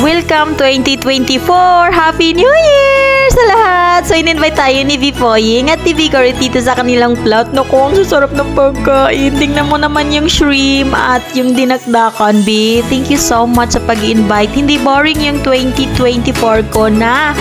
Welcome 2024! Happy New Year sa lahat! So, in-invite tayo ni Vipoying at TV Corey dito sa kanilang plot. Naku, ang sasarap ng pagkain. Tingnan mo naman yung shrimp at yung dinakdakan, B. Thank you so much sa pag-invite. Hindi boring yung 2024 ko na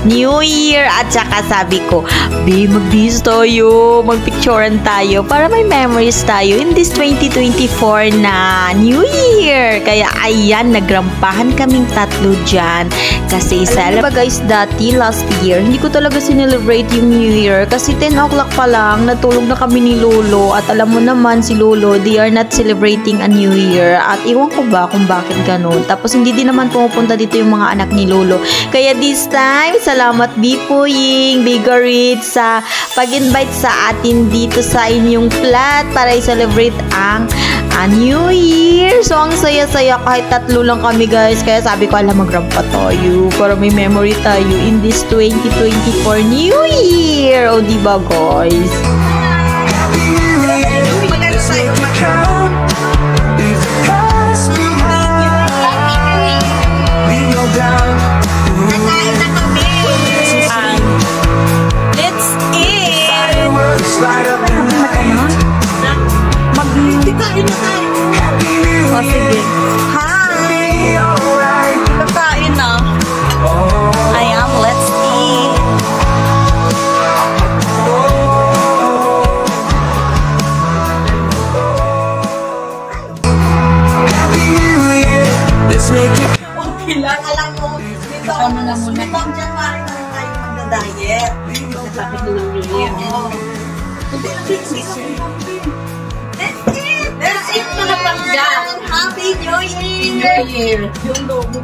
New Year. At saka sabi ko, B, mag-bis tayo, mag-picturean tayo para may memories tayo in this 2024 na New Year. Kaya ayan, nagrampahan kaming tatlo dyan. Kasi alam ba guys, dati last year, hindi ko talaga sinelebrate yung New Year kasi 10 o'clock pa lang, natulog na kami ni Lolo. At alam mo naman si Lolo, they are not celebrating a New Year. At iwan ko ba kung bakit ganun. Tapos hindi din naman pumupunta dito yung mga anak ni Lolo. Kaya this time, salamat Vipoying, Bigarit sa pag-invite sa atin dito sa inyong flat para i-celebrate ang New Year. So, ang saya-saya kahit tatlo lang kami guys. Kaya sabi ko, alam, magrampa tayo para may memory tayo in this 2024 New Year. O, diba guys? Oh, sige. Hi! Kakain na. Ayan, let's eat. Okay lang, alam mo. Dito, ano na muna. Dito, January na rin tayo magda-diet. Sabi ko lang yun. Let's eat mga pangga. Happy New Year! Yung logo.